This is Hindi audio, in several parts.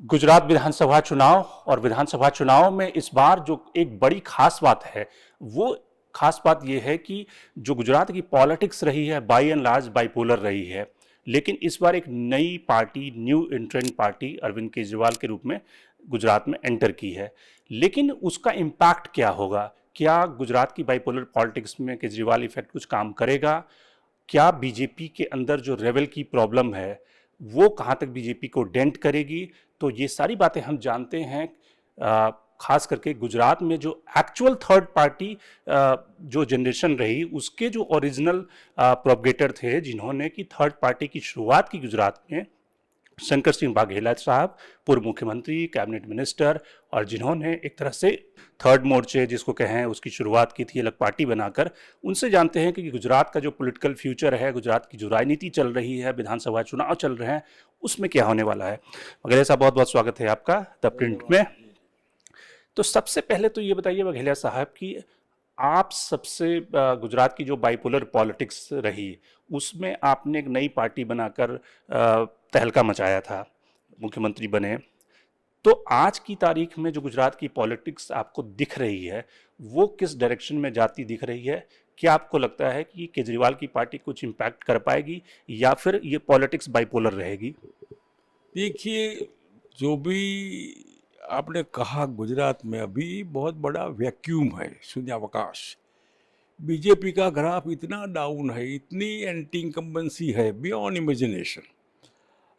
गुजरात विधानसभा चुनाव और विधानसभा चुनाव में इस बार जो एक बड़ी खास बात है वो खास बात यह है कि जो गुजरात की पॉलिटिक्स रही है बाई एंड लार्ज बाइपोलर रही है। लेकिन इस बार एक नई party, new entrant party Arvind Kejriwal के रूप में गुजरात में एंटर की है। लेकिन उसका इम्पैक्ट क्या होगा? क्या गुजरात की बाइपोलर पॉलिटिक्स में केजरीवाल इफेक्ट कुछ काम करेगा? क्या बीजेपी के अंदर जो रेबल की प्रॉब्लम है वो कहाँ तक बीजेपी को डेंट करेगी? तो ये सारी बातें हम जानते हैं। खास करके गुजरात में जो एक्चुअल थर्ड पार्टी जो जनरेशन रही उसके जो ओरिजिनल प्रोपगेटर थे, जिन्होंने की थर्ड पार्टी की शुरुआत की गुजरात में, शंकर सिंह वाघेला साहब, पूर्व मुख्यमंत्री, कैबिनेट मिनिस्टर, और जिन्होंने एक तरह से थर्ड मोर्चे जिसको कहें उसकी शुरुआत की थी अलग पार्टी बनाकर। उनसे जानते हैं कि गुजरात का जो पॉलिटिकल फ्यूचर है, गुजरात की जो राजनीति चल रही है, विधानसभा चुनाव चल रहे हैं, उसमें क्या होने वाला है। वाघेला साहब, बहुत बहुत स्वागत है आपका द प्रिंट में। तो सबसे पहले तो ये बताइए वाघेला साहब कि आप सबसे गुजरात की जो बाइपोलर पॉलिटिक्स रही उसमें आपने एक नई पार्टी बनाकर तहलका मचाया था, मुख्यमंत्री बने। तो आज की तारीख में जो गुजरात की पॉलिटिक्स आपको दिख रही है वो किस डायरेक्शन में जाती दिख रही है? क्या आपको लगता है कि केजरीवाल की पार्टी कुछ इम्पैक्ट कर पाएगी या फिर ये पॉलिटिक्स बाइपोलर रहेगी? देखिए, जो भी आपने कहा, गुजरात में अभी बहुत बड़ा वैक्यूम है, शून्यावकाश। बीजेपी का ग्राफ इतना डाउन है, इतनी एंटी इनकम्बेंसी है बियॉन्ड इमेजिनेशन।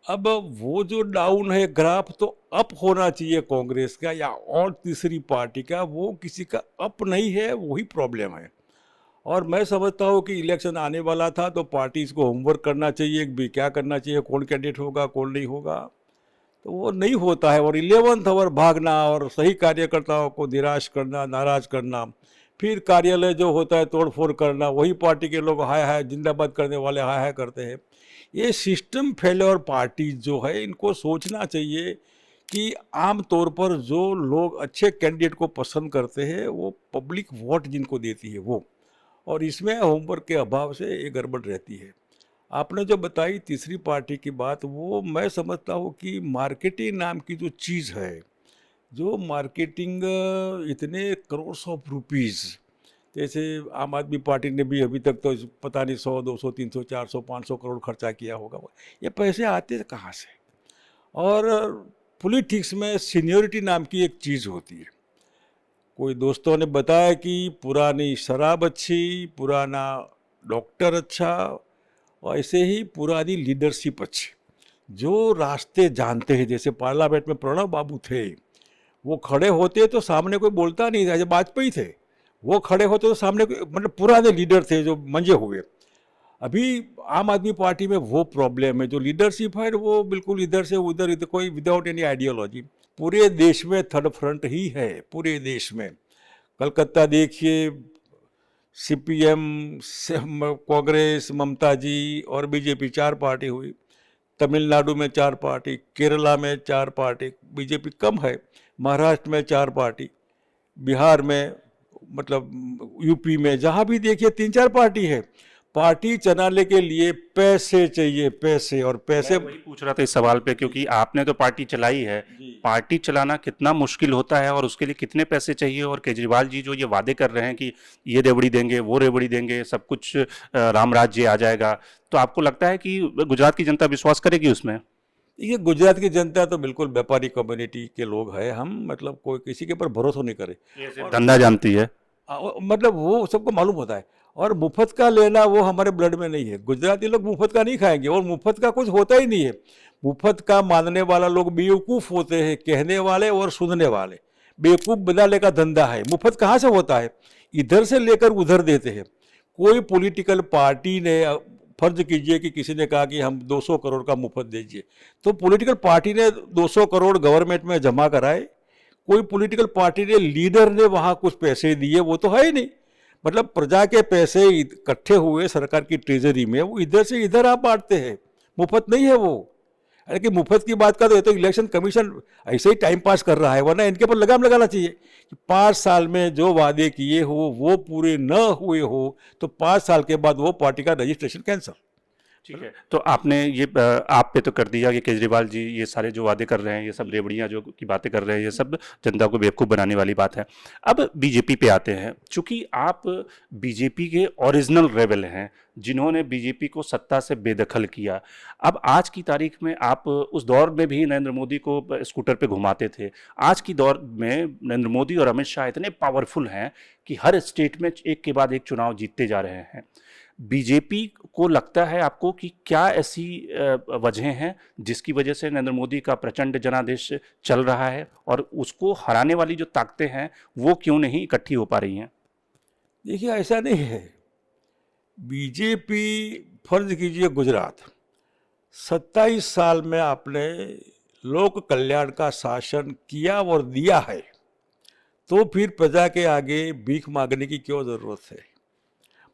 अब वो जो डाउन है ग्राफ, तो अप होना चाहिए कांग्रेस का या और तीसरी पार्टी का, वो किसी का अप नहीं है, वही प्रॉब्लम है। और मैं समझता हूँ कि इलेक्शन आने वाला था तो पार्टीज को होमवर्क करना चाहिए कि क्या करना चाहिए, कौन कैंडिडेट होगा कौन नहीं होगा। तो वो नहीं होता है, और 11th आवर भागना और सही कार्यकर्ताओं को निराश करना, नाराज करना, फिर कार्यालय जो होता है तोड़फोड़ करना, वही पार्टी के लोग हाय हाय जिंदाबाद करने वाले हाय हाय करते हैं। ये सिस्टम फेलियर पार्टीज जो है, इनको सोचना चाहिए कि आम तौर पर जो लोग अच्छे कैंडिडेट को पसंद करते हैं वो पब्लिक वोट जिनको देती है वो, और इसमें होमवर्क के अभाव से ये गड़बड़ रहती है। आपने जो बताई तीसरी पार्टी की बात, वो मैं समझता हूँ कि मार्केटिंग नाम की जो चीज़ है, जो मार्केटिंग इतने करोड़ ऑफ रुपीज़, जैसे आम आदमी पार्टी ने भी अभी तक तो पता नहीं 100, 200, 300, 400, 500 करोड़ खर्चा किया होगा। ये पैसे आते कहाँ से? और पॉलिटिक्स में सीनियरिटी नाम की एक चीज़ होती है। कोई दोस्तों ने बताया कि पुरानी शराब अच्छी, पुराना डॉक्टर अच्छा, और ऐसे ही पुरानी लीडरशिप अच्छी। जो रास्ते जानते हैं, जैसे पार्लियामेंट में प्रणब बाबू थे, वो खड़े होते तो सामने कोई बोलता नहीं था। जब वाजपेयी थे, वो खड़े होते तो सामने कोई, मतलब पुराने लीडर थे जो मंजे हुए। अभी आम आदमी पार्टी में वो प्रॉब्लम है, जो लीडरशिप है वो बिल्कुल इधर से उधर, इधर कोई विदाउट एनी आइडियोलॉजी। पूरे देश में थर्ड फ्रंट ही है, पूरे देश में। कलकत्ता देखिए, सीपीएम, कांग्रेस, ममता जी और बीजेपी 4 पार्टी हुई। तमिलनाडु में 4 पार्टी, केरला में 4 पार्टी, बीजेपी कम है। महाराष्ट्र में 4 पार्टी, बिहार में, मतलब यूपी में, जहाँ भी देखिए 3-4 पार्टी है। पार्टी चलाने के लिए पैसे चाहिए, पैसे, और पैसे। मैं वही पूछ रहा था इस सवाल पे, क्योंकि आपने तो पार्टी चलाई है। पार्टी चलाना कितना मुश्किल होता है और उसके लिए कितने पैसे चाहिए? और केजरीवाल जी जो ये वादे कर रहे हैं कि ये रेवड़ी देंगे, वो रेवड़ी देंगे, सब कुछ राम राज्य आ जाएगा, तो आपको लगता है कि गुजरात की जनता विश्वास करेगी उसमें? ये गुजरात की जनता तो बिल्कुल व्यापारी कम्युनिटी के लोग हैं हम, मतलब कोई किसी के ऊपर भरोसा नहीं करे। ये सिर्फ धंधा जानती है। मतलब वो सबको मालूम होता है, और मुफ्त का लेना वो हमारे ब्लड में नहीं है। गुजराती लोग मुफ्त का नहीं खाएंगे, और मुफ्त का कुछ होता ही नहीं है। मुफ्त का मानने वाला लोग बेवकूफ़ होते हैं, कहने वाले और सुनने वाले। बेवकूफ़ बनाने का धंधा है। मुफ्त कहाँ से होता है? इधर से लेकर उधर देते हैं। कोई पॉलिटिकल पार्टी ने, फर्ज कीजिए कि किसी ने कहा कि हम 200 करोड़ का मुफ्त दीजिए, तो पॉलिटिकल पार्टी ने 200 करोड़ गवर्नमेंट में जमा कराए? कोई पॉलिटिकल पार्टी ने, लीडर ने वहाँ कुछ पैसे दिए? वो तो है ही नहीं। मतलब प्रजा के पैसे इकट्ठे हुए सरकार की ट्रेजरी में, वो इधर से इधर आप बांटते हैं। मुफ्त नहीं है वो। अरे कि मुफ्त की बात का तो ये तो इलेक्शन कमीशन ऐसे ही टाइम पास कर रहा है, वरना इनके पर लगाम लगाना चाहिए कि 5 साल में जो वादे किए हो वो पूरे न हुए हो तो 5 साल के बाद वो पार्टी का रजिस्ट्रेशन कैंसिल। ठीक है, तो आपने ये आप पे तो कर दिया कि केजरीवाल जी ये सारे जो वादे कर रहे हैं, ये सब रेवड़ियां जो की बातें कर रहे हैं, ये सब जनता को बेवकूफ़ बनाने वाली बात है। अब बीजेपी पे आते हैं, चूंकि आप बीजेपी के ओरिजिनल रेबल हैं, जिन्होंने बीजेपी को सत्ता से बेदखल किया। अब आज की तारीख में आप उस दौर में भी नरेंद्र मोदी को स्कूटर पे घुमाते थे। आज की दौर में नरेंद्र मोदी और अमित शाह इतने पावरफुल हैं कि हर स्टेट में एक के बाद एक चुनाव जीतते जा रहे हैं। बीजेपी को लगता है आपको कि क्या ऐसी वजह हैं जिसकी वजह से नरेंद्र मोदी का प्रचंड जनादेश चल रहा है, और उसको हराने वाली जो ताकतें हैं वो क्यों नहीं इकट्ठी हो पा रही हैं? देखिए, ऐसा नहीं है। बीजेपी, फर्ज कीजिए गुजरात, 27 साल में आपने लोक कल्याण का शासन किया और दिया है, तो फिर प्रजा के आगे भीख मांगने की क्यों जरूरत है?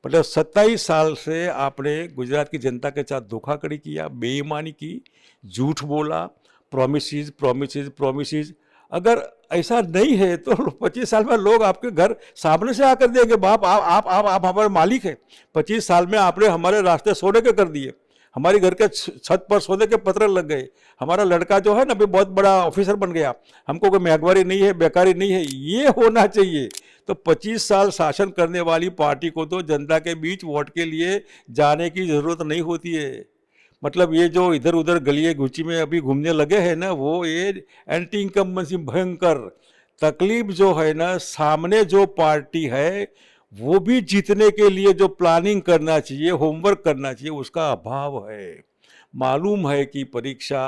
मतलब 27 साल से आपने गुजरात की जनता के साथ धोखाधड़ी किया, बेईमानी की, झूठ बोला, प्रोमिसेस प्रोमिसेस प्रोमिसेस। अगर ऐसा नहीं है तो 25 साल में लोग आपके घर सामने से आकर देंगे, बाप आप हमारे मालिक हैं। 25 साल में आपने हमारे रास्ते सोने के कर दिए, हमारे घर के छत पर सोने के पत्र लग गए, हमारा लड़का जो है ना अभी बहुत बड़ा ऑफिसर बन गया, हमको कोई महंगाई नहीं है, बेकारी नहीं है। ये होना चाहिए। तो 25 साल शासन करने वाली पार्टी को तो जनता के बीच वोट के लिए जाने की ज़रूरत नहीं होती है। मतलब ये जो इधर उधर गलिए गुची में अभी घूमने लगे हैं ना, वो ये एंटी इनकम्बेंसी भयंकर तकलीफ जो है ना, सामने जो पार्टी है वो भी जीतने के लिए जो प्लानिंग करना चाहिए, होमवर्क करना चाहिए, उसका अभाव है। मालूम है कि परीक्षा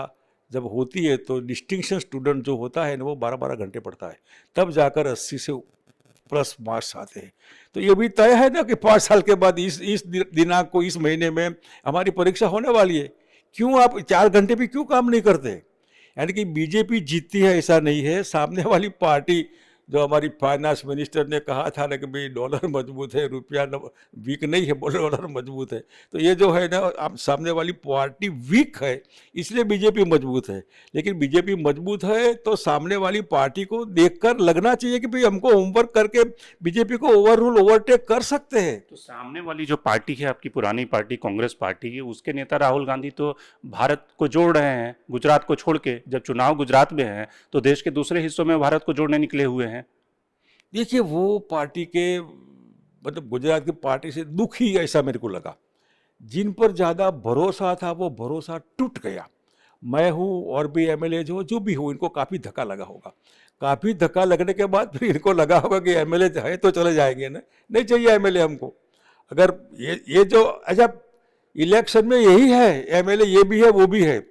जब होती है तो डिस्टिंक्शन स्टूडेंट जो होता है ना, वो 12-12 घंटे पढ़ता है, तब जाकर 80 से प्लस मार्क्स आते हैं। तो ये भी तय है ना कि 5 साल के बाद इस दिनांक को, इस महीने में हमारी परीक्षा होने वाली है। क्यों आप 4 घंटे भी क्यों काम नहीं करते? यानी कि बीजेपी जीतती है ऐसा नहीं है, सामने वाली पार्टी, जो हमारी फाइनेंस मिनिस्टर ने कहा था ना कि भाई डॉलर मजबूत है, रुपया वीक नहीं है, बोले डॉलर मजबूत है। तो ये जो है ना, आप सामने वाली पार्टी वीक है इसलिए बीजेपी मजबूत है। लेकिन बीजेपी मजबूत है तो सामने वाली पार्टी को देखकर लगना चाहिए कि भाई हमको होमवर्क करके बीजेपी को ओवररूल ओवरटेक कर सकते हैं। तो सामने वाली जो पार्टी है, आपकी पुरानी पार्टी कांग्रेस पार्टी, उसके नेता राहुल गांधी तो भारत को जोड़ रहे हैं, गुजरात को छोड़ के। जब चुनाव गुजरात में है तो देश के दूसरे हिस्सों में भारत को जोड़ने निकले हुए हैं। देखिए, वो पार्टी के, मतलब गुजरात की पार्टी से दुख ही ऐसा मेरे को लगा। जिन पर ज़्यादा भरोसा था वो भरोसा टूट गया। मैं हूँ और भी एमएलए जो भी हो, इनको काफ़ी धक्का लगा होगा। काफ़ी धक्का लगने के बाद फिर इनको लगा होगा कि एमएलए है तो चले जाएंगे ना, नहीं चाहिए एमएलए हमको। अगर ये जो अच्छा इलेक्शन में यही है, एमएलए ये भी है वो भी है।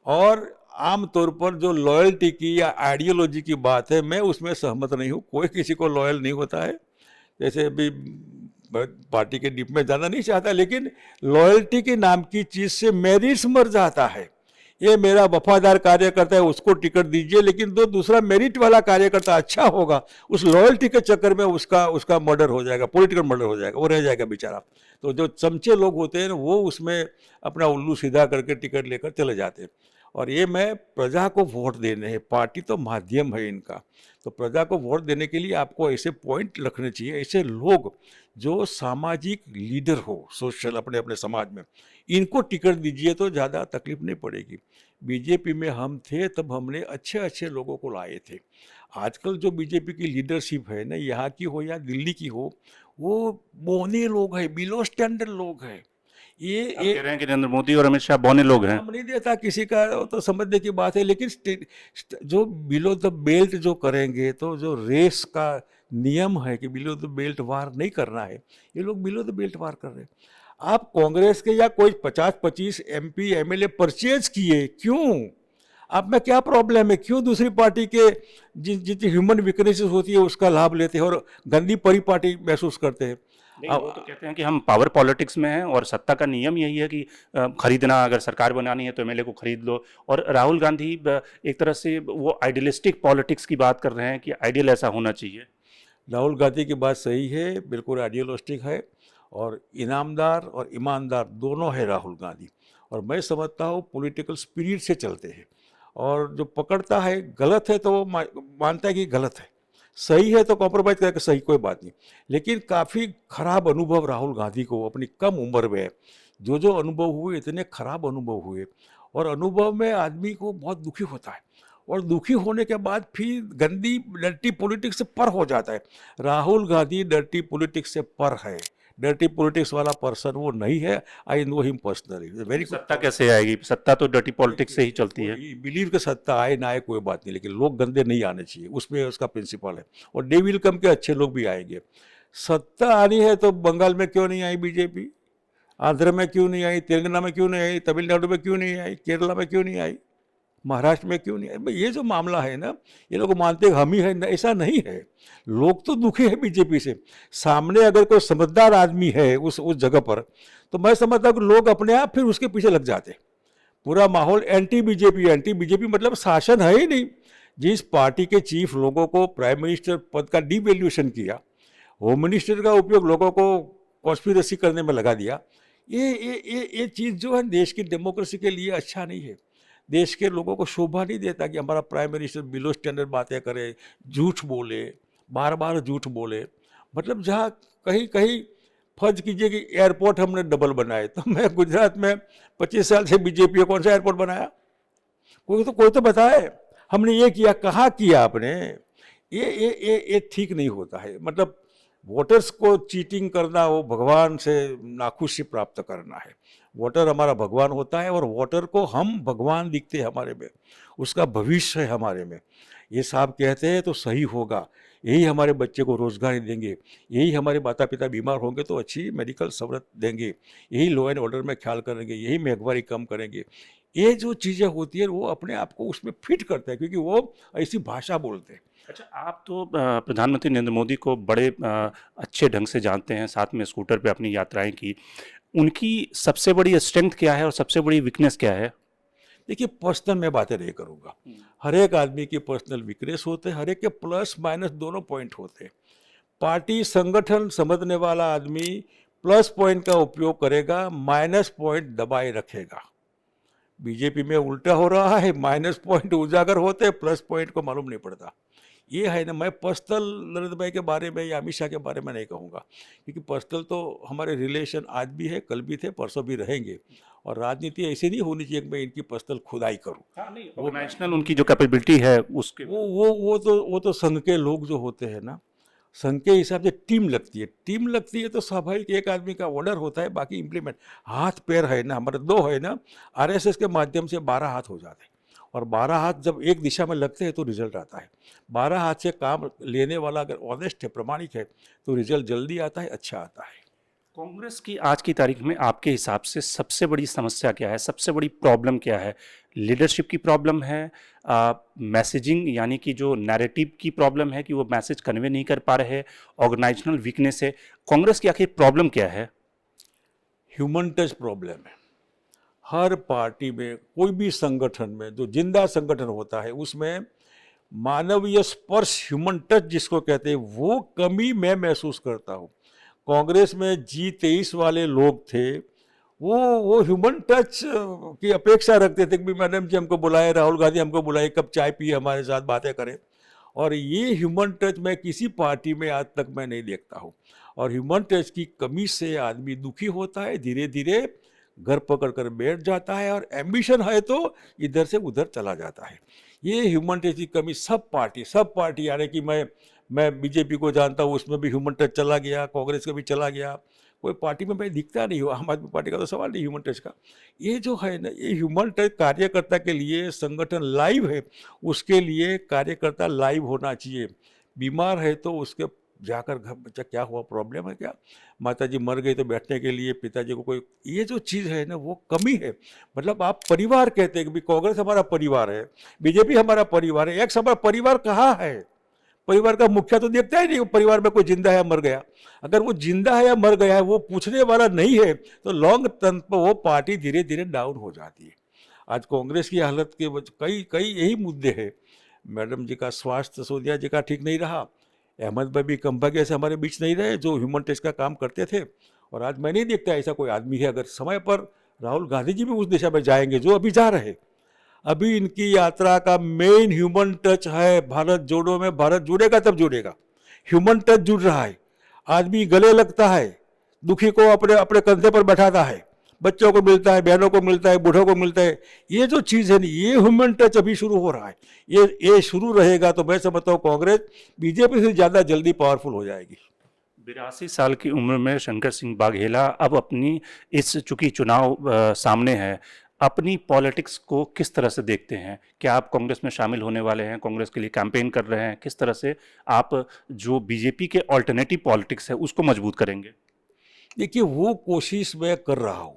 और आमतौर पर जो लॉयल्टी की या आइडियोलॉजी की बात है, मैं उसमें सहमत नहीं हूँ। कोई किसी को लॉयल नहीं होता है। जैसे अभी पार्टी के डीप में जाना नहीं चाहता, लेकिन लॉयल्टी के नाम की चीज़ से मेरिट्स मर जाता है। ये मेरा वफादार कार्यकर्ता है, उसको टिकट दीजिए, लेकिन दूसरा मेरिट वाला कार्यकर्ता अच्छा होगा, उस लॉयल्टी के चक्कर में उसका मर्डर हो जाएगा, पॉलिटिकल मर्डर हो जाएगा, वो रह जाएगा बेचारा। तो जो चमचे लोग होते हैं ना, वो उसमें अपना उल्लू सीधा करके टिकट लेकर चले जाते हैं। और ये मैं प्रजा को वोट देने हैं, पार्टी तो माध्यम है इनका। तो प्रजा को वोट देने के लिए आपको ऐसे पॉइंट रखने चाहिए, ऐसे लोग जो सामाजिक लीडर हो, सोशल, अपने अपने समाज में, इनको टिकट दीजिए तो ज़्यादा तकलीफ नहीं पड़ेगी। बीजेपी में हम थे तब हमने अच्छे अच्छे लोगों को लाए थे। आजकल जो बीजेपी की लीडरशिप है ना, यहाँ की हो या दिल्ली की हो, वो बौने लोग हैं, बिलो स्टैंडर्ड लोग हैं। आप कह रहे हैं कि नरेंद्र मोदी और अमित शाह बौने लोग हैं? हम नहीं देता किसी का, तो समझने की बात है। लेकिन जो बिलो द बेल्ट जो करेंगे, तो जो रेस का नियम है कि बिलो द बेल्ट वार नहीं करना है, ये लोग बिलो द बेल्ट वार कर रहे हैं। आप कांग्रेस के या कोई 50-25 एमपी एमएलए परचेज किए, क्यों? आप में क्या प्रॉब्लम है? क्यों दूसरी पार्टी के जितनी ह्यूमन वीकनेसेस होती है उसका लाभ लेते हैं और गंदी परिपाटी महसूस करते हैं? नहीं, वो तो कहते हैं कि हम पावर पॉलिटिक्स में हैं और सत्ता का नियम यही है कि खरीदना, अगर सरकार बनानी है तो एमएलए को खरीद लो। और राहुल गांधी एक तरह से वो आइडियलिस्टिक पॉलिटिक्स की बात कर रहे हैं कि आइडियल ऐसा होना चाहिए। राहुल गांधी की बात सही है, बिल्कुल आइडियलिस्टिक है, और इनामदार और ईमानदार दोनों है राहुल गांधी। और मैं समझता हूँ पॉलिटिकल स्पिरिट से चलते हैं, और जो पकड़ता है गलत है तो वो मानता है कि गलत है, सही है तो कॉम्प्रोमाइज़ करके सही, कोई बात नहीं। लेकिन काफ़ी खराब अनुभव राहुल गांधी को अपनी कम उम्र में जो जो अनुभव हुए इतने खराब अनुभव हुए, और अनुभव में आदमी को बहुत दुखी होता है, और दुखी होने के बाद फिर गंदी डर्टी पॉलिटिक्स से पर हो जाता है। राहुल गांधी डर्टी पॉलिटिक्स से पर है, डर्टी पॉलिटिक्स वाला पर्सन वो नहीं है। I know him personally, very good. सत्ता कैसे आएगी? सत्ता तो डर्टी पॉलिटिक्स से ही चलती है। बिलीव के सत्ता आए ना आए कोई बात नहीं, लेकिन लोग गंदे नहीं आने चाहिए, उसमें उसका प्रिंसिपल है। और डे विल कम के अच्छे लोग भी आएंगे। सत्ता आनी है तो बंगाल में क्यों नहीं आई बीजेपी, आंध्र में क्यों नहीं आई, तेलंगाना में क्यों नहीं आई, तमिलनाडु में क्यों नहीं आई, केरला में क्यों नहीं आई, महाराष्ट्र में क्यों नहीं आई? भाई ये जो मामला है ना, ये लोग मानते हैं हम ही है, ऐसा नहीं है। लोग तो दुखी है बीजेपी से। सामने अगर कोई समझदार आदमी है उस जगह पर, तो मैं समझता हूँ कि लोग अपने आप फिर उसके पीछे लग जाते। पूरा माहौल एंटी बीजेपी मतलब शासन है ही नहीं। जिस पार्टी के चीफ लोगों को प्राइम मिनिस्टर पद का डिवैल्यूएशन किया, होम मिनिस्टर का उपयोग लोगों को कॉन्स्पिरेसी करने में लगा दिया, ये चीज़ जो है देश की डेमोक्रेसी के लिए अच्छा नहीं है। देश के लोगों को शोभा नहीं देता कि हमारा प्राइम मिनिस्टर बिलो स्टैंडर्ड बातें करे, झूठ बोले, बार बार झूठ बोले। मतलब जहाँ कहीं कहीं फर्ज कीजिए कि एयरपोर्ट हमने डबल बनाए, तो मैं गुजरात में 25 साल से बीजेपी कौन सा एयरपोर्ट बनाया? कोई तो बताए हमने ये किया, कहाँ किया आपने? ये ठीक नहीं होता है। मतलब वोटर्स को चीटिंग करना, वो भगवान से नाखुशी प्राप्त करना है। वोटर हमारा भगवान होता है, और वोटर को हम भगवान दिखते हैं हमारे में, उसका भविष्य है हमारे में। ये साहब कहते हैं तो सही होगा, यही हमारे बच्चे को रोजगार देंगे, यही हमारे माता पिता बीमार होंगे तो अच्छी मेडिकल सहूलत देंगे, यही लॉ एंड ऑर्डर में ख्याल करेंगे, यही महंगाई कम करेंगे। ये जो चीज़ें होती है वो अपने आप को उसमें फिट करते हैं, क्योंकि वो ऐसी भाषा बोलते हैं। अच्छा, आप तो प्रधानमंत्री नरेंद्र मोदी को बड़े अच्छे ढंग से जानते हैं, साथ में स्कूटर पे अपनी यात्राएं की। उनकी सबसे बड़ी स्ट्रेंथ क्या है और सबसे बड़ी वीकनेस क्या है? देखिए, पर्सनल मैं बातें नहीं करूँगा। हर एक आदमी की पर्सनल वीकनेस होते हैं, हर एक के प्लस माइनस दोनों पॉइंट होते हैं। पार्टी संगठन समझने वाला आदमी प्लस पॉइंट का उपयोग करेगा, माइनस पॉइंट दबाए रखेगा। बीजेपी में उल्टा हो रहा है, माइनस पॉइंट उजागर होते हैं, प्लस पॉइंट को मालूम नहीं पड़ता। ये है ना, मैं पर्सनल नरेंद्र भाई के बारे में या अमित शाह के बारे में नहीं कहूँगा, क्योंकि पर्सनल तो हमारे रिलेशन आज भी है, कल भी थे, परसों भी रहेंगे। और राजनीति ऐसी नहीं होनी चाहिए कि मैं इनकी पर्सनल खुदाई करूँ। हाँ, नहीं, वो नेशनल उनकी जो कैपेबिलिटी है उसके वो तो संघ के लोग जो होते हैं ना, संघ के हिसाब से टीम लगती है तो स्वाभाविक एक आदमी का ऑर्डर होता है, बाकी इम्प्लीमेंट। हाथ पैर है ना, हमारे दो है ना, आरएसएस के माध्यम से 12 हाथ हो जाते हैं, और 12 हाथ जब एक दिशा में लगते हैं तो रिजल्ट आता है। 12 हाथ से काम लेने वाला अगर ऑनेस्ट है, प्रामाणिक है, तो रिजल्ट जल्दी आता है, अच्छा आता है। कांग्रेस की आज की तारीख में आपके हिसाब से सबसे बड़ी समस्या क्या है, सबसे बड़ी प्रॉब्लम क्या है? लीडरशिप की प्रॉब्लम है, मैसेजिंग यानी कि जो नैरेटिव की प्रॉब्लम है कि वो मैसेज कन्वे नहीं कर पा रहे, ऑर्गेनाइजेशनल वीकनेस है? कांग्रेस की आखिर प्रॉब्लम क्या है? ह्यूमन टच प्रॉब्लम है। हर पार्टी में, कोई भी संगठन में, जो जिंदा संगठन होता है उसमें मानवीय स्पर्श, ह्यूमन टच जिसको कहते हैं, वो कमी मैं महसूस करता हूँ। कांग्रेस में G23 वाले लोग थे, वो ह्यूमन टच की अपेक्षा रखते थे कि मैडम जी हमको बुलाए, राहुल गांधी हमको बुलाए, कब चाय पिए, हमारे साथ बातें करें। और ये ह्यूमन टच मैं किसी पार्टी में आज तक मैं नहीं देखता हूँ। और ह्यूमन टच की कमी से आदमी दुखी होता है, धीरे धीरे घर पकड़ कर बैठ जाता है, और एम्बिशन है तो इधर से उधर चला जाता है। ये ह्यूमन टच की कमी सब पार्टी यानी कि मैं बीजेपी को जानता हूँ, उसमें भी ह्यूमन टच चला गया, कांग्रेस का भी चला गया, कोई पार्टी में भाई दिखता नहीं हो। आम आदमी पार्टी का तो सवाल नहीं ह्यूमन टच का। ये जो है ना, ये ह्यूमन टच कार्यकर्ता के लिए, संगठन लाइव है उसके लिए कार्यकर्ता लाइव होना चाहिए। बीमार है तो उसके जाकर घर, बच्चा क्या हुआ, प्रॉब्लम है क्या, माताजी मर गई तो बैठने के लिए पिताजी को कोई, ये जो चीज़ है ना वो कमी है। मतलब आप परिवार कहते हैं कि भी कांग्रेस हमारा परिवार है, बीजेपी हमारा परिवार है, एक हमारा परिवार कहाँ है? परिवार का मुखिया तो देखता ही नहीं परिवार में कोई जिंदा है या मर गया। अगर वो जिंदा है या मर गया है वो पूछने वाला नहीं है, तो लॉन्ग टर्म पर वो पार्टी धीरे धीरे डाउन हो जाती है। आज कांग्रेस की हालत के कई यही मुद्दे हैं। मैडम जी का स्वास्थ्य, सोनिया जी का ठीक नहीं रहा, अहमद भाई भी कंभाग्य से हमारे बीच नहीं रहे जो ह्यूमन टेस्ट का काम करते थे। और आज मैं नहीं देखता ऐसा कोई आदमी है, अगर समय पर राहुल गांधी जी भी उस दिशा में जाएंगे जो अभी जा रहे। अभी इनकी यात्रा का मेन ह्यूमन टच है भारत जोड़ो में, भारत जुड़ेगा तब जुड़ेगा। ह्यूमन टच जुड़ रहा है, आदमी गले लगता है, दुखी को अपने अपने कंधे पर बैठाता है, बच्चों को मिलता है, बहनों को मिलता है, बूढ़ों को मिलता है। ये जो चीज़ है ना, ये ह्यूमन टच अभी शुरू हो रहा है। ये शुरू रहेगा तो मैं समझता हूँ कांग्रेस बीजेपी से ज़्यादा जल्दी पावरफुल हो जाएगी। 82 साल की उम्र में शंकर सिंह बाघेला अब अपनी इस चूंकि चुनाव सामने है, अपनी पॉलिटिक्स को किस तरह से देखते हैं? क्या आप कांग्रेस में शामिल होने वाले हैं? कांग्रेस के लिए कैंपेन कर रहे हैं? किस तरह से आप जो बीजेपी के ऑल्टरनेटिव पॉलिटिक्स है उसको मजबूत करेंगे? देखिए, वो कोशिश मैं कर रहा हूँ।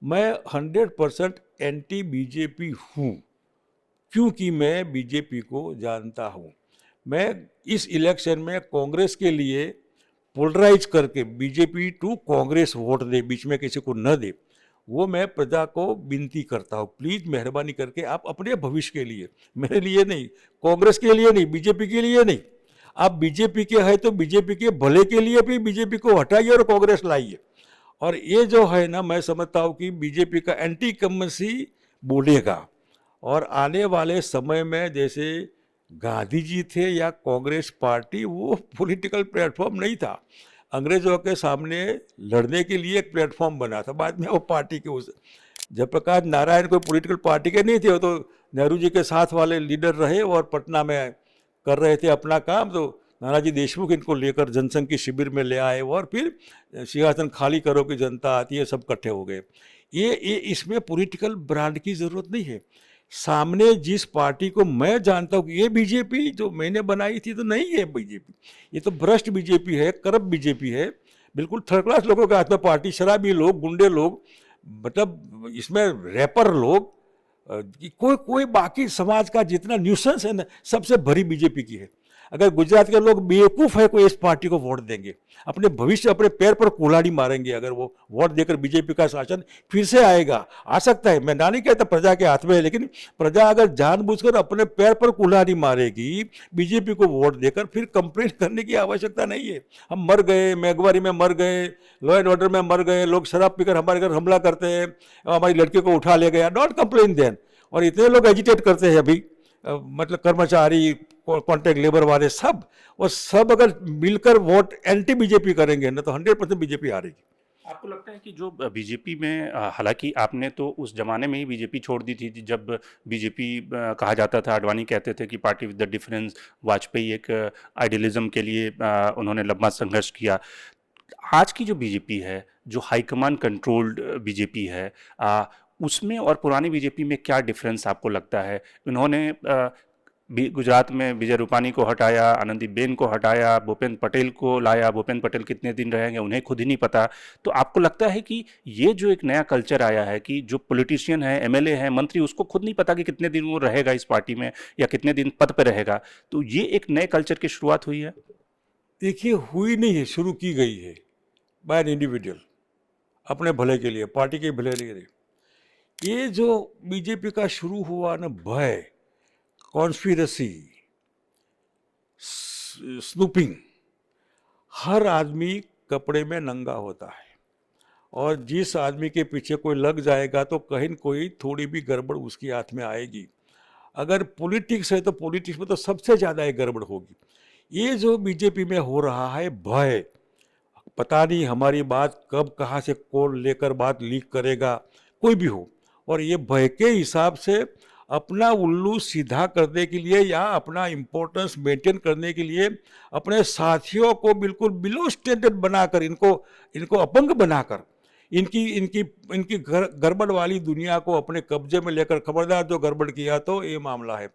मैं 100% एंटी बीजेपी हूँ, क्योंकि मैं बीजेपी को जानता हूँ। मैं इस इलेक्शन में कांग्रेस के लिए पोलराइज करके बीजेपी टू कांग्रेस वोट दे, बीच में किसी को न दे, वो मैं प्रजा को विनती करता हूँ। प्लीज़ मेहरबानी करके आप अपने भविष्य के लिए, मेरे लिए नहीं, कांग्रेस के लिए नहीं, बीजेपी के लिए नहीं, आप बीजेपी के हैं तो बीजेपी के भले के लिए भी बीजेपी को हटाइए और कांग्रेस लाइए। और ये जो है ना, मैं समझता हूँ कि बीजेपी का एंटी इनकम्बेंसी बोलेगा। और आने वाले समय में जैसे गांधी जी थे या कांग्रेस पार्टी, वो पॉलिटिकल प्लेटफॉर्म नहीं था, अंग्रेजों के सामने लड़ने के लिए एक प्लेटफॉर्म बना था। बाद में वो पार्टी के उस जयप्रकाश नारायण कोई पॉलिटिकल पार्टी के नहीं थे, वो तो नेहरू जी के साथ वाले लीडर रहे और पटना में कर रहे थे अपना काम। तो नानाजी देशमुख इनको लेकर जनसंघ की शिविर में ले आए और फिर सिंहासन खाली करो कि जनता आती है, सब इकट्ठे हो गए। ये इसमें पॉलिटिकल ब्रांड की ज़रूरत नहीं है। सामने जिस पार्टी को मैं जानता हूँ कि ये बीजेपी जो मैंने बनाई थी तो नहीं है बीजेपी, ये तो भ्रष्ट बीजेपी है, करप्ट बीजेपी है, बिल्कुल थर्ड क्लास लोगों के हाथ में पार्टी, शराबी लोग, गुंडे लोग, मतलब इसमें रैपर लोग, कोई बाकी समाज का जितना न्यूसेंस है ना, सबसे भरी बीजेपी की है। अगर गुजरात के लोग बेवकूफ़ है कोई इस पार्टी को वोट देंगे, अपने भविष्य अपने पैर पर कुल्हाड़ी मारेंगे अगर वो वोट देकर बीजेपी का शासन फिर से आएगा। आ सकता है, मैं ना नहीं कहता प्रजा के हाथ में है, लेकिन प्रजा अगर जानबूझकर अपने पैर पर कुल्हाड़ी मारेगी बीजेपी को वोट देकर, फिर कंप्लेन करने की आवश्यकता नहीं है। हम मर गए, मेघवारी में मर गए, लॉ एंड ऑर्डर में मर गए, लोग शराब पीकर हमारे घर हमला करते हैं, हमारी लड़की को उठा ले गया, नॉट कंप्लेन देन। और इतने लोग एजिटेट करते हैं अभी, मतलब कर्मचारी, कॉन्ट्रैक्ट लेबर वाले, सब, और सब अगर मिलकर वोट एंटी बीजेपी करेंगे ना तो 100% बीजेपी हारेगी। आपको लगता है कि जो बीजेपी में हालांकि आपने तो उस जमाने में ही बीजेपी छोड़ दी थी जब बीजेपी कहा जाता था, आडवाणी कहते थे कि party with the difference, Vajpayee एक आइडियलिज्म के लिए उन्होंने लंबा संघर्ष किया। आज की जो बीजेपी है, जो हाईकमान कंट्रोल्ड बीजेपी है, उसमें और पुरानी बीजेपी में क्या डिफरेंस आपको लगता है? उन्होंने गुजरात में विजय रूपानी को हटाया, आनंदीबेन को हटाया, भूपेंद्र पटेल को लाया। भूपेंद्र पटेल कितने दिन रहेंगे उन्हें खुद ही नहीं पता। तो आपको लगता है कि ये जो एक नया कल्चर आया है कि जो पॉलिटिशियन है, एमएलए है, मंत्री, उसको खुद नहीं पता कि कितने दिन वो रहेगा इस पार्टी में या कितने दिन पद पर रहेगा, तो ये एक नए कल्चर की शुरुआत हुई है? देखिए, हुई नहीं है, शुरू की गई है बाय एन इंडिविजुअल, अपने भले के लिए, पार्टी के भले के लिए। ये जो बीजेपी का शुरू हुआ ना, भय, कॉन्स्पिरसी, स्नूपिंग, हर आदमी कपड़े में नंगा होता है, और जिस आदमी के पीछे कोई लग जाएगा तो कहीं न कोई थोड़ी भी गड़बड़ उसके हाथ में आएगी। अगर पॉलिटिक्स है तो पॉलिटिक्स में तो सबसे ज़्यादा ये गड़बड़ होगी। ये जो बीजेपी में हो रहा है भय, पता नहीं हमारी बात कब कहाँ से कौन लेकर बात लीक करेगा, कोई भी हो, और ये भय के हिसाब से अपना उल्लू सीधा करने के लिए या अपना इम्पोर्टेंस मेंटेन करने के लिए अपने साथियों को बिल्कुल बिलो स्टैंडर्ड बनाकर, इनको अपंग बनाकर, इनकी इनकी इनकी गड़बड़ वाली दुनिया को अपने कब्जे में लेकर, खबरदार जो गड़बड़ किया तो ये मामला है।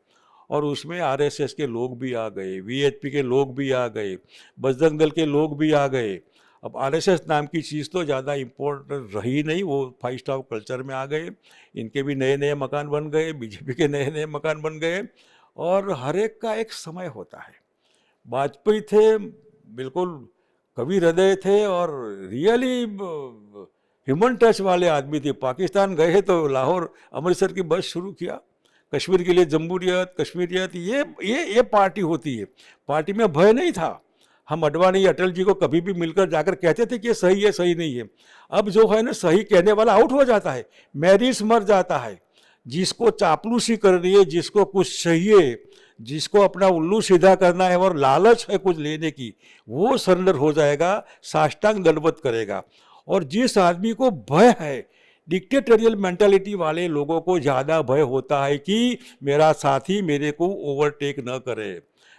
और उसमें आरएसएस के लोग भी आ गए, वीएचपी के लोग भी आ गए, बजरंग दल के लोग भी आ गए। अब आरएसएस नाम की चीज़ तो ज़्यादा इम्पोर्टेंट रही नहीं, वो 5 स्टार कल्चर में आ गए, इनके भी नए नए मकान बन गए, बीजेपी के नए नए मकान बन गए, और हर एक का एक समय होता है। वाजपेयी थे, बिल्कुल कवि हृदय थे और रियली ह्यूमन टच वाले आदमी थे। पाकिस्तान गए तो लाहौर अमृतसर की बस शुरू किया, कश्मीर के लिए जमहूरियत, कश्मीरियत, ये पार्टी होती है। पार्टी में भय नहीं था। हम अडवाणी अटल जी को कभी भी मिलकर जाकर कहते थे कि ये सही है, सही नहीं है। अब जो है ना, सही कहने वाला आउट हो जाता है, मैरिस मर जाता है। जिसको चापलूसी करनी है, जिसको कुछ चाहिए, जिसको अपना उल्लू सीधा करना है और लालच है कुछ लेने की, वो सरेंडर हो जाएगा, साष्टांग दंडवत करेगा। और जिस आदमी को भय है, डिक्टेटोरियल मेंटालिटी वाले लोगों को ज़्यादा भय होता है कि मेरा साथी मेरे को ओवरटेक न करे।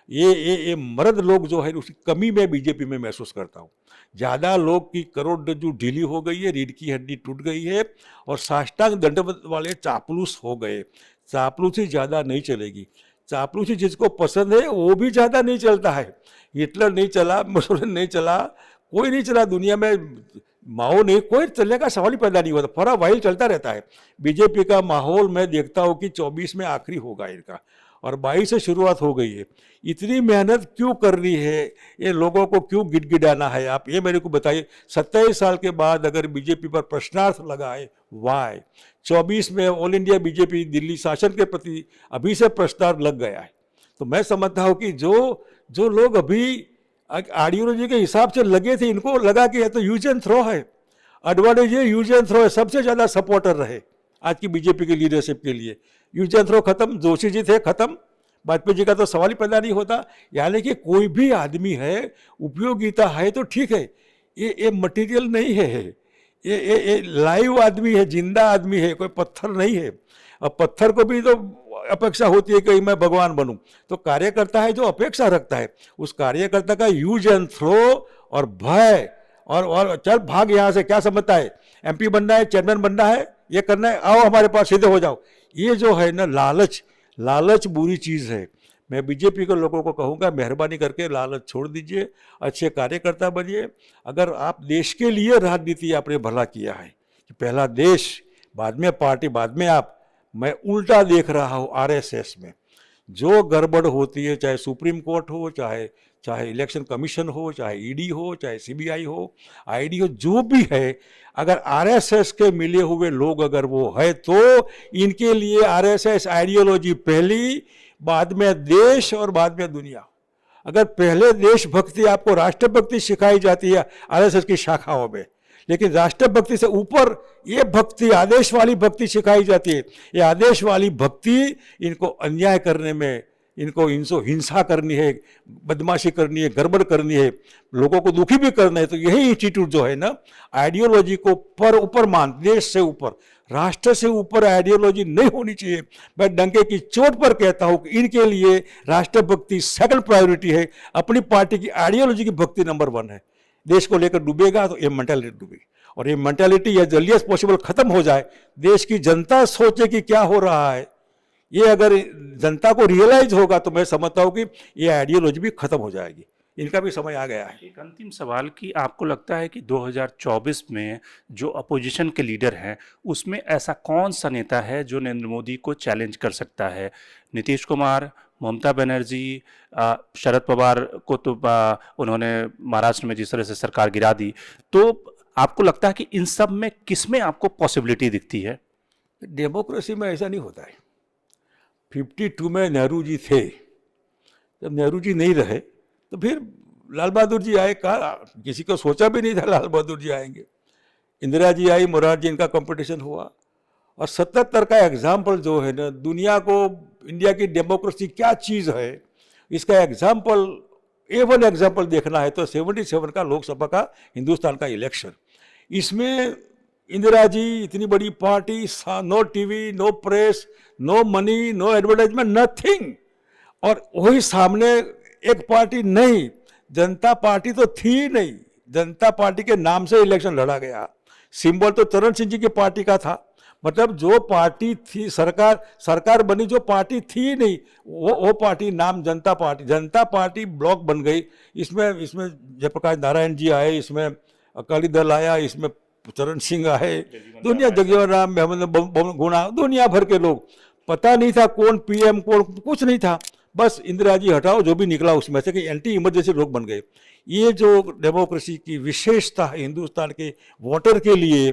ये मर्द लोग जो है उसकी कमी मैं बीजेपी में महसूस करता हूँ। ज़्यादा लोग की करोड़रज्जु ढीली हो गई है, रीढ़ की हड्डी टूट गई है और साष्टांग दंडवत वाले चापलूस हो गए। चापलूसी ज़्यादा नहीं चलेगी। चापलूसी जिसको पसंद है वो भी ज़्यादा नहीं चलता है। हिटलर नहीं चला, मुसोलिनी नहीं चला, कोई नहीं चला दुनिया में, माओ नहीं, कोई चलने का सवाल ही पैदा नहीं होता, फॉर अ वाइल चलता रहता है। बीजेपी का माहौल मैं देखता हूँ कि 24 में आखिरी होगा इनका और 22 से शुरुआत हो गई है। इतनी मेहनत क्यों कर रही है, ये लोगों को क्यों गिड़गिड़ाना है, आप ये मेरे को बताइए। 27 साल के बाद अगर बीजेपी पर प्रश्नार्थ लगा है, वाई 24 में ऑल इंडिया बीजेपी दिल्ली शासन के प्रति अभी से प्रश्नार्थ लग गया है। तो मैं समझता हूँ कि जो लोग अभी आइडियोलॉजी के हिसाब से लगे थे, इनको लगा कि यह तो यूज एंड थ्रो है, एडवांटेज ये यूज एंड थ्रो है, सबसे ज़्यादा सपोर्टर रहे आज की बीजेपी की लीडरशिप के लिए। यूज एंड थ्रो खत्म, जोशी जी थे खत्म, वाजपेयी जी का तो सवाल ही पैदा नहीं होता। यानी कि कोई भी आदमी है, उपयोगिता है तो ठीक है, ये मटेरियल नहीं है, ये लाइव आदमी है, जिंदा आदमी है, कोई पत्थर नहीं है। अब पत्थर को भी तो अपेक्षा होती है कि मैं भगवान बनूं, तो कार्यकर्ता है जो अपेक्षा रखता है, उस कार्यकर्ता का यूज एंड थ्रो और भय और चल भाग यहाँ से, क्या समझता है, एमपी बनना है, चेयरमैन बनना है, ये करना है, आओ हमारे पास सीधे हो जाओ, ये जो है ना लालच बुरी चीज़ है। मैं बीजेपी के लोगों को कहूँगा मेहरबानी करके लालच छोड़ दीजिए, अच्छे कार्यकर्ता बनिए। अगर आप देश के लिए राजनीति आपने भला किया है कि पहला देश, बाद में पार्टी, बाद में आप, मैं उल्टा देख रहा हूँ आरएसएस में जो गड़बड़ होती है, चाहे सुप्रीम कोर्ट हो, चाहे इलेक्शन कमीशन हो, चाहे ईडी हो, चाहे सीबीआई हो, आईडी हो, जो भी है, अगर आरएसएस के मिले हुए लोग अगर वो है तो इनके लिए आरएसएस आइडियोलॉजी पहली, बाद में देश और बाद में दुनिया। अगर पहले देशभक्ति आपको राष्ट्रभक्ति सिखाई जाती है आरएसएस की शाखाओं में, लेकिन राष्ट्रभक्ति से ऊपर ये भक्ति, आदेश वाली भक्ति सिखाई जाती है। ये आदेश वाली भक्ति इनको अन्याय करने में, इनको हिंसा करनी है, बदमाशी करनी है, गड़बड़ करनी है, लोगों को दुखी भी करना है। तो यही इंस्टीट्यूट जो है ना, आइडियोलॉजी को ऊपर मान, देश से ऊपर, राष्ट्र से ऊपर आइडियोलॉजी नहीं होनी चाहिए। मैं डंके की चोट पर कहता हूँ कि इनके लिए राष्ट्रभक्ति सेकंड प्रायोरिटी है, अपनी पार्टी की आइडियोलॉजी की भक्ति नंबर 1 है। देश को लेकर डूबेगा तो ये मेंटालिटी डूबेगी, और ये मेंटालिटी या जल्दी एज पॉसिबल खत्म हो जाए। देश की जनता सोचे कि क्या हो रहा है, ये अगर जनता को रियलाइज होगा तो मैं समझता हूँ कि ये आइडियोलॉजी भी खत्म हो जाएगी। इनका भी समय आ गया है। एक अंतिम सवाल कि आपको लगता है कि 2024 में जो अपोजिशन के लीडर हैं उसमें ऐसा कौन सा नेता है जो नरेंद्र मोदी को चैलेंज कर सकता है? नीतीश कुमार, ममता बनर्जी, शरद पवार को तो उन्होंने महाराष्ट्र में जिस तरह से सरकार गिरा दी, तो आपको लगता है कि इन सब में किस में आपको पॉसिबिलिटी दिखती है? डेमोक्रेसी में ऐसा नहीं होता है। 52 में नेहरू जी थे, जब नेहरू जी नहीं रहे तो फिर लाल बहादुर जी आए, कहा किसी को सोचा भी नहीं था लाल बहादुर जी आएंगे। इंदिरा जी आई, मोरारजी, इनका कंपटीशन हुआ, और 77 का एग्जाम्पल जो है ना, दुनिया को इंडिया की डेमोक्रेसी क्या चीज़ है इसका एग्जाम्पल, A1 एग्जाम्पल देखना है तो 77 का लोकसभा का हिंदुस्तान का इलेक्शन। इसमें इंदिरा जी इतनी बड़ी party, no TV, no press, no money, no advertisement, nothing, और वही सामने एक पार्टी नहीं, जनता पार्टी तो थी ही नहीं, जनता पार्टी के नाम से इलेक्शन लड़ा गया। सिंबल तो चरण सिंह जी की पार्टी का था, मतलब जो पार्टी थी, सरकार बनी, जो पार्टी थी नहीं, वो पार्टी नाम जनता पार्टी ब्लॉक बन गई। इसमें जयप्रकाश नारायण जी आए, इसमें अकाली दल आया, इसमें चरण सिंह आए, दुनिया, जगजीवन राम, मोहम्मद गुणा, दुनिया भर के लोग, पता नहीं था कौन पीएम कौन, कुछ नहीं था, बस इंदिरा जी हटाओ, जो भी निकला उसमें से कि एंटी इमरजेंसी लोग बन गए। ये जो डेमोक्रेसी की विशेषता है हिंदुस्तान के वोटर के लिए,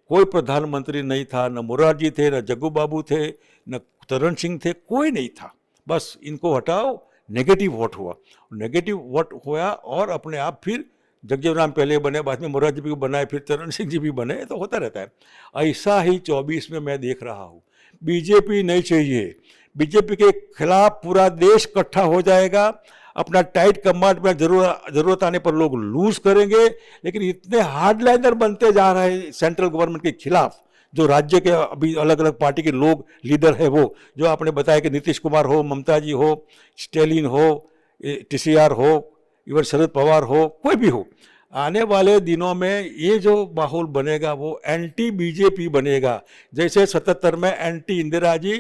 कोई प्रधानमंत्री नहीं था, न मोरारजी थे, न जग्गू बाबू थे, न चरण सिंह थे, कोई नहीं था, बस इनको हटाओ, नेगेटिव वोट हुआ, नेगेटिव वोट हुआ, और अपने आप फिर जगजीवन राम पहले बने, बाद में मोरारजी भी बनाए, फिर चरण सिंह जी भी बने, तो होता रहता है। ऐसा ही 24 में मैं देख रहा हूँ। बीजेपी नहीं चाहिए, बीजेपी के खिलाफ पूरा देश इकट्ठा हो जाएगा, अपना टाइट कमांड में जरूरत आने पर लोग लूज करेंगे, लेकिन इतने हार्डलाइनर बनते जा रहे हैं सेंट्रल गवर्नमेंट के खिलाफ, जो राज्य के अभी अलग अलग पार्टी के लोग लीडर है, वो जो आपने बताया कि नीतीश कुमार हो, ममता जी हो, स्टेलिन हो, TCR हो, इवन शरद पवार हो, कोई भी हो, आने वाले दिनों में ये जो माहौल बनेगा वो एंटी बीजेपी बनेगा। जैसे 77 में anti Indira ji,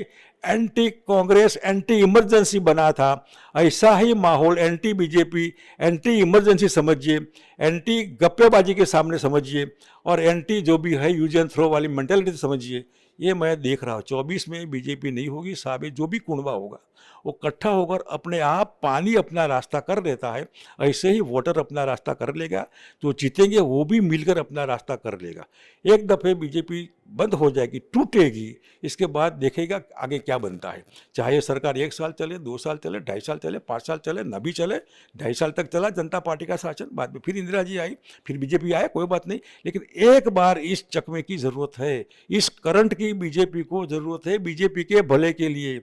anti Congress, anti emergency बना था, ऐसा ही माहौल एंटी बीजेपी, एंटी इमरजेंसी समझिए, एंटी गप्पेबाजी के सामने समझिए, और एंटी जो भी है यूज एंड थ्रो वाली मेंटेलिटी समझिए। ये मैं देख रहा हूँ 24 में बीजेपी नहीं होगी, साबित जो भी कुनबा होगा वो इकट्ठा होकर अपने आप पानी अपना रास्ता कर लेता है, ऐसे ही वोटर अपना रास्ता कर लेगा, जो जीतेंगे वो भी मिलकर अपना रास्ता कर लेगा। एक दफ़े बीजेपी बंद हो जाएगी, टूटेगी, इसके बाद देखेगा आगे क्या बनता है। चाहे सरकार 1 साल चले, 2 साल चले, 2.5 साल चले, 5 साल चले, न भी चले, 2.5 साल तक चला जनता पार्टी का शासन, बाद में फिर इंदिरा जी आई, फिर बीजेपी आया, कोई बात नहीं, लेकिन एक बार इस चकमे की ज़रूरत है, इस करंट की बीजेपी को ज़रूरत है, बीजेपी के भले के लिए,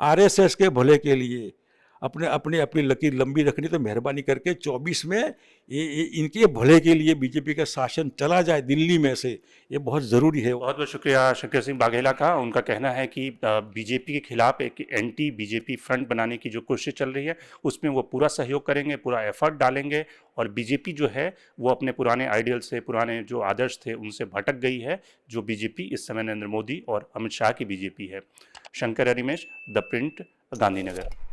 RSS के भले के लिए। अपनी लकीर लंबी रखनी, तो मेहरबानी करके 24 में ये इनके भले के लिए बीजेपी का शासन चला जाए दिल्ली में से, ये बहुत ज़रूरी है। बहुत बहुत शुक्रिया शंकर सिंह बाघेला का। उनका कहना है कि बीजेपी के खिलाफ एक एंटी बीजेपी फ्रंट बनाने की जो कोशिश चल रही है उसमें वो पूरा सहयोग करेंगे, पूरा एफर्ट डालेंगे, और बीजेपी जो है वो अपने पुराने आइडियल से, पुराने जो आदर्श थे उनसे भटक गई है, जो बीजेपी इस समय नरेंद्र मोदी और अमित शाह की बीजेपी है। Shankar Harimesh, the Print, Gandhinagar.